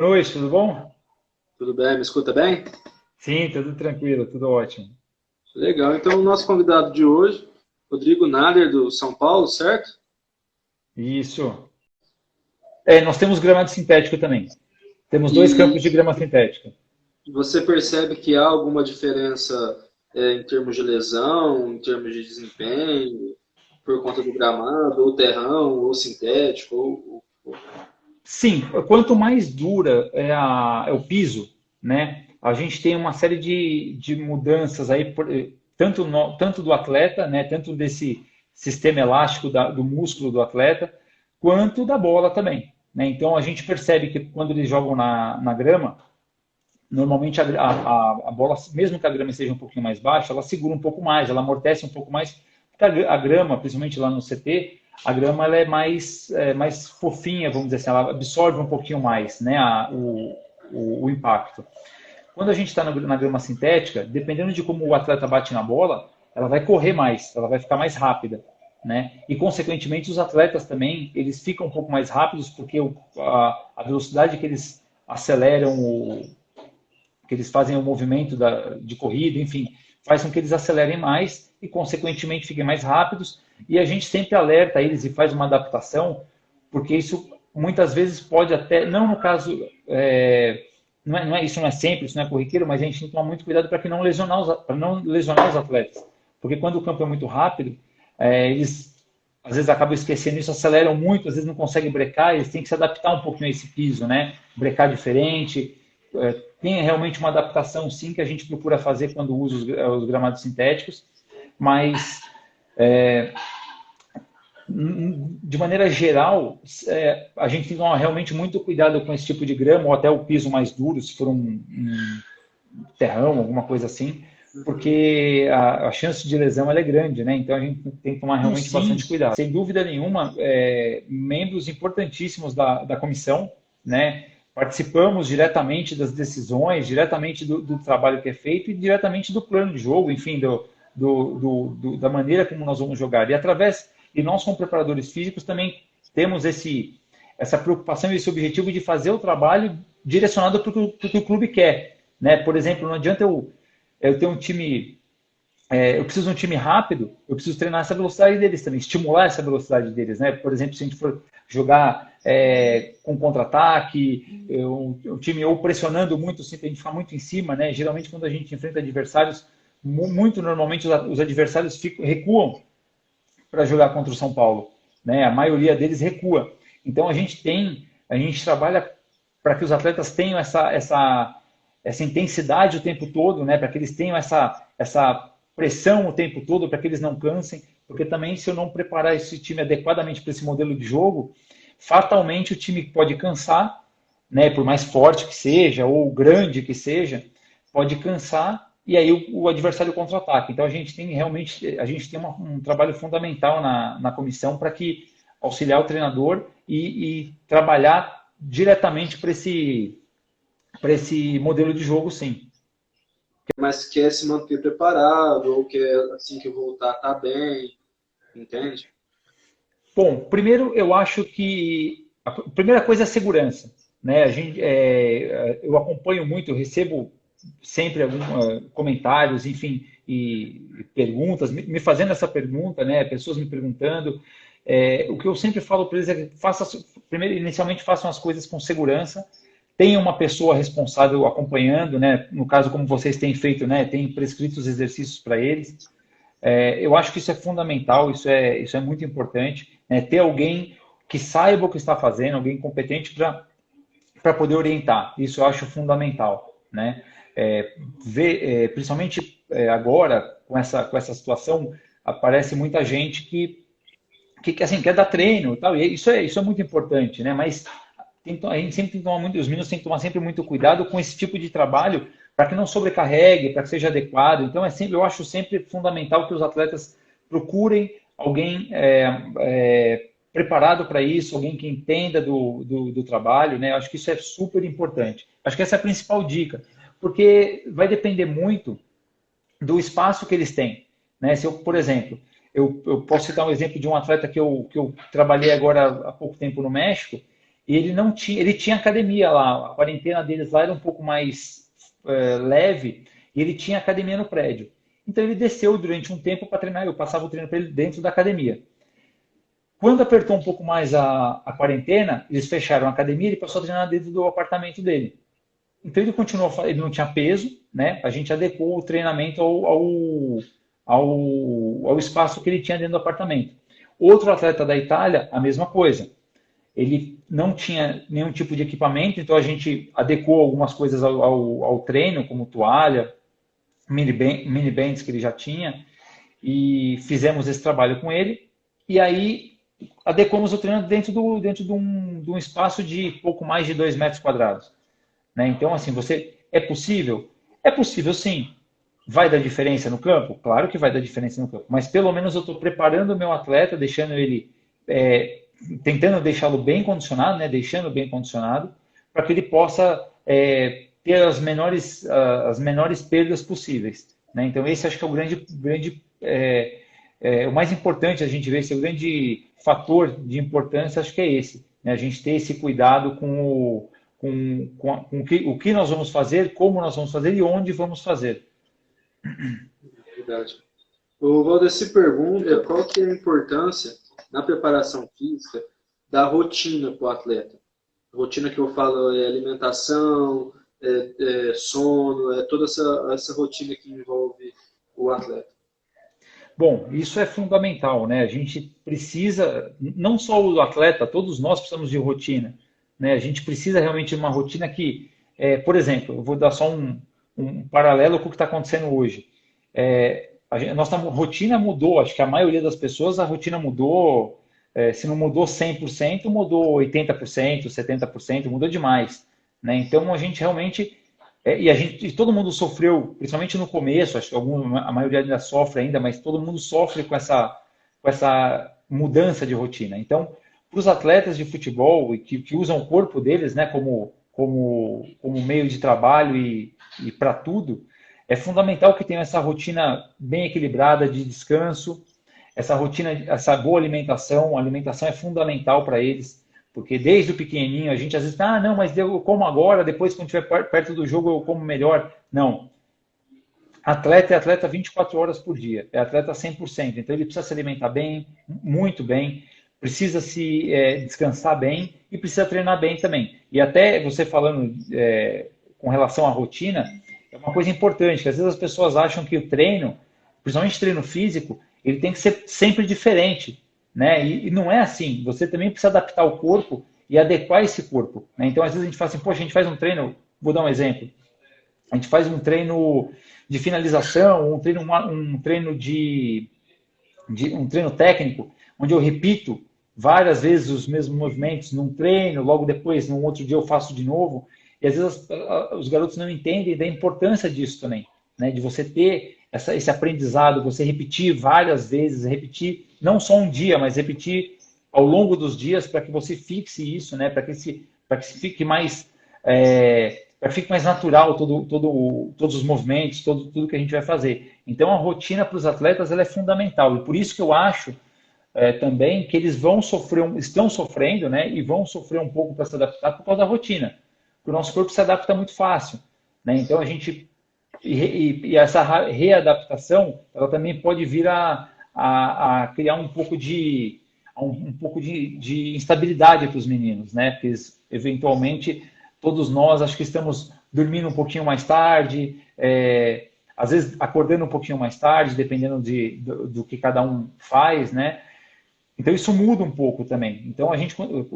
Noite, tudo bom? Tudo bem? Me escuta bem? Sim, tudo tranquilo, tudo ótimo. Legal. Então, o nosso convidado de hoje, Rodrigo Nader, do São Paulo, certo? Isso. É, nós temos gramado sintético também. Temos dois E campos de grama sintética. você percebe que há alguma diferença em termos de lesão, em termos de desempenho, por conta do gramado, ou terrão, ou sintético, Sim, quanto mais dura é o piso, né? A gente tem uma série de mudanças aí, tanto, tanto do atleta, né? Tanto desse sistema elástico do músculo do atleta, quanto da bola também, né? Então a gente percebe que quando eles jogam na grama, normalmente a bola, mesmo que a grama esteja um pouquinho mais baixa, ela segura um pouco mais, ela amortece um pouco mais. Porque a grama, principalmente lá no CT, a grama ela mais fofinha, vamos dizer assim, ela absorve um pouquinho mais, né, o impacto. Quando a gente está na grama sintética, dependendo de como o atleta bate na bola, ela vai correr mais, ela vai ficar mais rápida, né? E consequentemente os atletas também eles ficam um pouco mais rápidos porque a velocidade que eles aceleram que eles fazem o movimento de corrida, enfim, faz com que eles acelerem mais e, consequentemente, fiquem mais rápidos. E a gente sempre alerta eles e faz uma adaptação, porque isso muitas vezes pode até, não no caso, isso não é sempre, isso não é corriqueiro, mas a gente tem que tomar muito cuidado para não lesionar os atletas. Porque quando o campo é muito rápido, eles às vezes acabam esquecendo isso, aceleram muito, às vezes não conseguem brecar, eles têm que se adaptar um pouquinho a esse piso, né? Brecar diferente, tem realmente uma adaptação, sim, que a gente procura fazer quando usa os gramados sintéticos, mas de maneira geral, a gente tem que tomar realmente muito cuidado com esse tipo de grama, ou até o piso mais duro, se for um terrão, alguma coisa assim, uhum. porque a chance de lesão ela é grande, né? Então a gente tem que tomar realmente bastante cuidado. Sem dúvida nenhuma, membros importantíssimos da comissão, né? Participamos diretamente das decisões, diretamente do trabalho que é feito e diretamente do plano de jogo, enfim, da maneira como nós vamos jogar. E nós, como preparadores físicos, também temos essa preocupação e esse objetivo de fazer o trabalho direcionado para o que o clube quer. Né? Por exemplo, não adianta eu ter um time. Eu preciso de um time rápido, eu preciso treinar essa velocidade deles também, estimular essa velocidade deles. Né? Por exemplo, se a gente for jogar com contra-ataque, o time ou pressionando muito, assim, a gente ficar muito em cima, né? Geralmente quando a gente enfrenta adversários, muito normalmente os adversários recuam para jogar contra o São Paulo. Né? A maioria deles recua. Então a gente trabalha para que os atletas tenham essa intensidade o tempo todo, né? Para que eles tenham essa pressão o tempo todo, para que eles não cansem, porque também se eu não preparar esse time adequadamente para esse modelo de jogo, fatalmente o time pode cansar, né? Por mais forte que seja ou grande que seja, pode cansar e aí o adversário contra-ataca. Então a gente tem um trabalho fundamental na comissão para que auxiliar o treinador e trabalhar diretamente para esse modelo de jogo, sim. Mas quer se manter preparado, ou quer, assim que voltar, tá bem, entende? Bom, primeiro eu acho que a primeira coisa é a segurança. Né? Eu acompanho muito, eu recebo sempre alguns comentários, enfim, e perguntas, me fazendo essa pergunta, né? Pessoas me perguntando. O que eu sempre falo para eles é que primeiro, inicialmente façam as coisas com segurança, tenha uma pessoa responsável acompanhando, né? No caso, como vocês têm feito, né? Tem prescrito os exercícios para eles. Eu acho que isso é fundamental, isso é muito importante, né? Ter alguém que saiba o que está fazendo, alguém competente para poder orientar. Isso eu acho fundamental, né? Principalmente agora, com essa situação, aparece muita gente que assim, quer dar treino e tal, e isso é muito importante, né? Mas a gente sempre tem que tomar muito, os meninos têm que tomar sempre muito cuidado com esse tipo de trabalho para que não sobrecarregue, para que seja adequado. Então, eu acho sempre fundamental que os atletas procurem alguém preparado para isso, alguém que entenda do trabalho, né? Eu acho que isso é super importante. Acho que essa é a principal dica, porque vai depender muito do espaço que eles têm. Né? Se eu, por exemplo, eu posso citar um exemplo de um atleta que eu trabalhei agora há pouco tempo no México, e ele tinha academia lá, a quarentena deles lá era um pouco mais leve, e ele tinha academia no prédio. Então ele desceu durante um tempo para treinar, eu passava o treino para ele dentro da academia. Quando apertou um pouco mais a quarentena, eles fecharam a academia, ele passou a treinar dentro do apartamento dele. Então ele continuou, ele não tinha peso, né? A gente adequou o treinamento ao espaço que ele tinha dentro do apartamento. Outro atleta da Itália, a mesma coisa. Ele não tinha nenhum tipo de equipamento, então a gente adequou algumas coisas ao treino, como toalha, mini bands que ele já tinha, e fizemos esse trabalho com ele. E aí adequamos o treino dentro de um espaço de pouco mais de 2 metros quadrados. Né? Então, assim, é possível? É possível, sim. Vai dar diferença no campo? Claro que vai dar diferença no campo, mas pelo menos eu estou preparando o meu atleta, deixando ele, tentando deixá-lo bem condicionado, né? Deixando bem condicionado, para que ele possa ter as menores perdas possíveis. Né? Então, esse acho que é o o mais importante a gente ver, esse é o grande fator de importância, acho que é esse. Né? A gente ter esse cuidado com o que nós vamos fazer, como nós vamos fazer e onde vamos fazer. Verdade. O Valdeci pergunta qual que é a importância na preparação física da rotina para o atleta. A rotina que eu falo é alimentação, sono, toda essa rotina que envolve o atleta. Bom, isso é fundamental, né? A gente precisa, não só o atleta, todos nós precisamos de rotina, né? A gente precisa realmente de uma rotina que, por exemplo, eu vou dar só um paralelo com o que está acontecendo hoje. A nossa rotina mudou, acho que a maioria das pessoas, a rotina mudou, se não mudou 100%, mudou 80%, 70%, mudou demais. Né? Então, a gente realmente... e todo mundo sofreu, principalmente no começo, acho que a maioria ainda sofre ainda, mas todo mundo sofre com essa mudança de rotina. Então, para os atletas de futebol que usam o corpo deles, né, como meio de trabalho e para tudo, é fundamental que tenham essa rotina bem equilibrada de descanso, essa rotina, essa boa alimentação. A alimentação é fundamental para eles, porque desde o pequenininho a gente às vezes fala, não, mas eu como agora, depois quando estiver perto do jogo eu como melhor. Não. Atleta é atleta 24 horas por dia, é atleta 100%, então ele precisa se alimentar bem, muito bem, precisa se descansar bem e precisa treinar bem também. E até você falando com relação à rotina, é uma coisa importante, que às vezes as pessoas acham que o treino, principalmente treino físico, ele tem que ser sempre diferente, né? E não é assim, você também precisa adaptar o corpo e adequar esse corpo. Né? Então, às vezes a gente fala assim, poxa, a gente faz um treino, vou dar um exemplo, a gente faz um treino de finalização, um treino técnico, onde eu repito várias vezes os mesmos movimentos num treino, logo depois, num outro dia eu faço de novo. E às vezes os garotos não entendem da importância disso também, né? De você ter esse aprendizado, você repetir várias vezes, repetir não só um dia, mas repetir ao longo dos dias para que você fixe isso, né? Para que se fique mais para que fique mais natural todos os movimentos, tudo que a gente vai fazer. Então a rotina para os atletas ela é fundamental e por isso que eu acho também que eles estão sofrendo, né? E vão sofrer um pouco para se adaptar por causa da rotina. Porque o nosso corpo se adapta muito fácil, né? Então a gente e essa readaptação ela também pode vir a criar um pouco de instabilidade para os meninos, né? Porque eventualmente todos nós acho que estamos dormindo um pouquinho mais tarde, às vezes acordando um pouquinho mais tarde, dependendo do que cada um faz, né? Então isso muda um pouco também. Então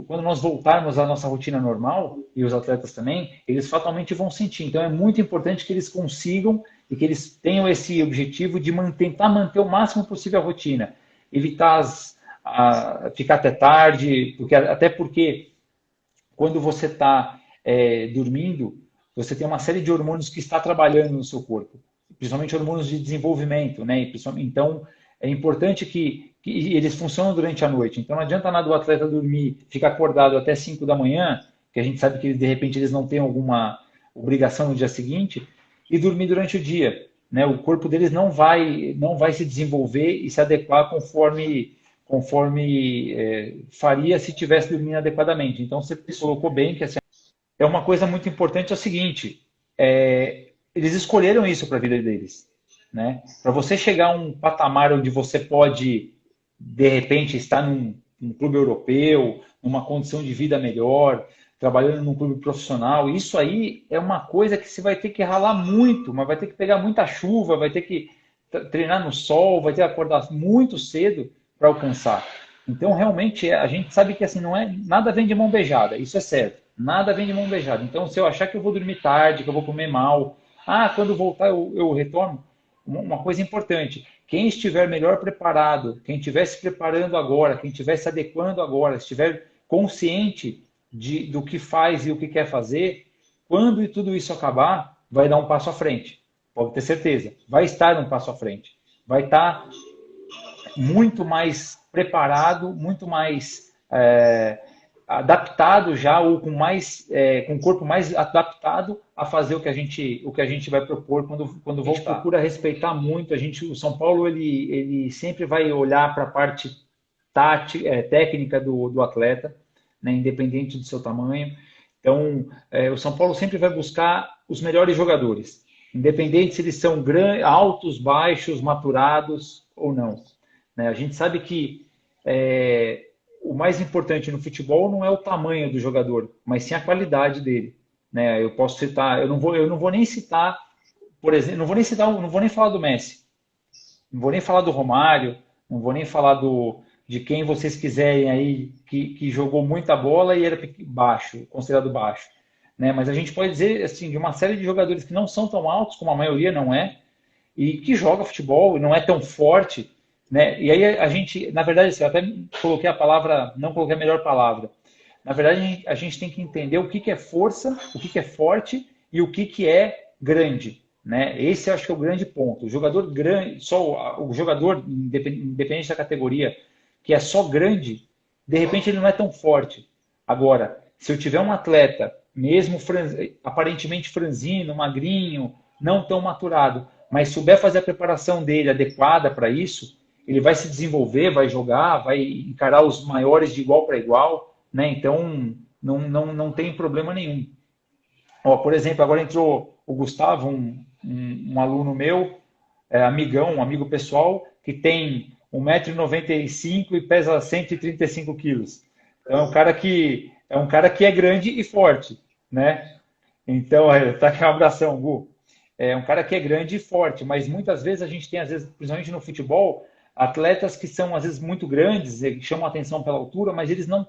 quando nós voltarmos à nossa rotina normal, e os atletas também, eles fatalmente vão sentir. Então é muito importante que eles consigam e que eles tenham esse objetivo de tentar manter o máximo possível a rotina. Evitar ficar até tarde, até porque quando você está dormindo, você tem uma série de hormônios que está trabalhando no seu corpo, principalmente hormônios de desenvolvimento, né? Então é importante que eles funcionam durante a noite. Então não adianta nada o atleta dormir, ficar acordado até 5 da manhã, que a gente sabe que de repente eles não têm alguma obrigação no dia seguinte, e dormir durante o dia. Né? O corpo deles não vai se desenvolver e se adequar conforme faria se tivesse dormindo adequadamente. Então, você colocou bem que assim, é uma coisa muito importante, é o seguinte, eles escolheram isso para a vida deles, né? Para você chegar a um patamar onde você pode, de repente, estar num clube europeu, numa condição de vida melhor, trabalhando num clube profissional, isso aí é uma coisa que você vai ter que ralar muito, mas vai ter que pegar muita chuva, vai ter que treinar no sol, vai ter que acordar muito cedo para alcançar. Então, realmente, a gente sabe que assim, não é, nada vem de mão beijada, isso é certo. Nada vem de mão beijada. Então, se eu achar que eu vou dormir tarde, que eu vou comer mal, quando voltar eu retorno, uma coisa importante, quem estiver melhor preparado, quem estiver se preparando agora, quem estiver se adequando agora, estiver consciente do que faz e o que quer fazer, quando tudo isso acabar, vai dar um passo à frente. Pode ter certeza. Vai estar um passo à frente. Vai estar muito mais preparado, muito mais adaptado já, ou com um corpo mais adaptado a fazer o que a gente vai propor quando voltar. A gente procura respeitar muito. O São Paulo ele sempre vai olhar para a parte técnica do atleta, né, independente do seu tamanho. Então, o São Paulo sempre vai buscar os melhores jogadores, independente se eles são altos, baixos, maturados ou não. Né? A gente sabe que o mais importante no futebol não é o tamanho do jogador, mas sim a qualidade dele. Né? Eu posso citar, eu não vou nem citar, por exemplo, não vou nem falar do Messi, não vou nem falar do Romário, não vou nem falar de quem vocês quiserem aí que jogou muita bola e era baixo, considerado baixo. Né? Mas a gente pode dizer assim, de uma série de jogadores que não são tão altos, como a maioria não é, e que joga futebol, não é tão forte. Né? E aí a gente, na verdade, assim, eu até coloquei a palavra, não coloquei a melhor palavra. Na verdade, a gente tem que entender o que é força, o que é forte e o que é grande. Né? Esse eu acho que é o grande ponto. O jogador grande, só o jogador, independente da categoria, que é só grande, de repente ele não é tão forte. Agora, se eu tiver um atleta, mesmo aparentemente franzino, magrinho, não tão maturado, mas souber fazer a preparação dele adequada para isso, ele vai se desenvolver, vai jogar, vai encarar os maiores de igual para igual, né? Então não tem problema nenhum. Ó, por exemplo, agora entrou o Gustavo, um aluno meu, amigão, um amigo pessoal, que tem 1,95 m e pesa 135 quilos. Então é um cara que é grande e forte, né? Então, tá aqui um abração, Gu. É um cara que é grande e forte, mas muitas vezes a gente tem, às vezes, principalmente no futebol, atletas que são, às vezes, muito grandes, que chamam a atenção pela altura, mas eles não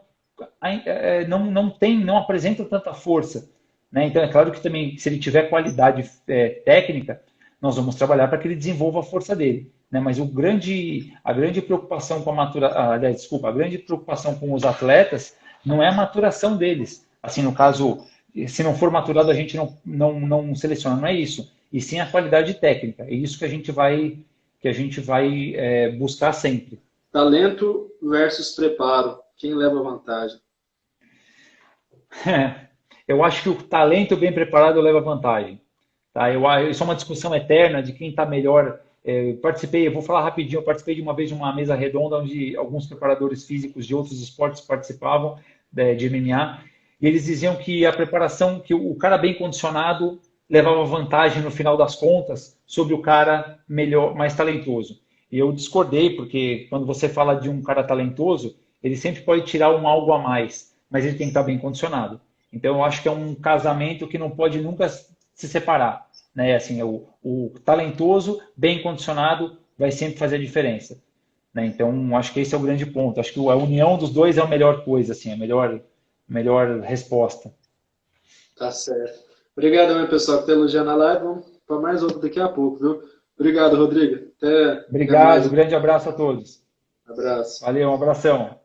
apresentam tanta força. Né? Então, é claro que também, se ele tiver qualidade técnica, nós vamos trabalhar para que ele desenvolva a força dele. Né? Mas a grande preocupação com a grande preocupação com os atletas não é a maturação deles. Assim, no caso, se não for maturado, a gente não seleciona, não é isso. E sim a qualidade técnica. É isso que a gente vai buscar sempre. Talento versus preparo. Quem leva vantagem? Eu acho que o talento bem preparado leva vantagem. Tá? Isso é uma discussão eterna de quem está melhor. Eu vou falar rapidinho, eu participei de uma vez de uma mesa redonda onde alguns preparadores físicos de outros esportes participavam, de MMA, e eles diziam que a preparação, que o cara bem condicionado levava vantagem no final das contas sobre o cara melhor, mais talentoso. E eu discordei, porque quando você fala de um cara talentoso, ele sempre pode tirar algo a mais, mas ele tem que estar bem condicionado. Então eu acho que é um casamento que não pode nunca se separar. Né? Assim, o talentoso, bem condicionado, vai sempre fazer a diferença. Né? Então acho que esse é o grande ponto. Acho que a união dos dois é a melhor coisa, assim, a melhor resposta. Tá certo. Obrigado, meu pessoal, que está elogiando a live. Vamos para mais outra daqui a pouco, viu? Obrigado, Rodrigo. Obrigado, grande abraço a todos. Abraço. Valeu, um abração.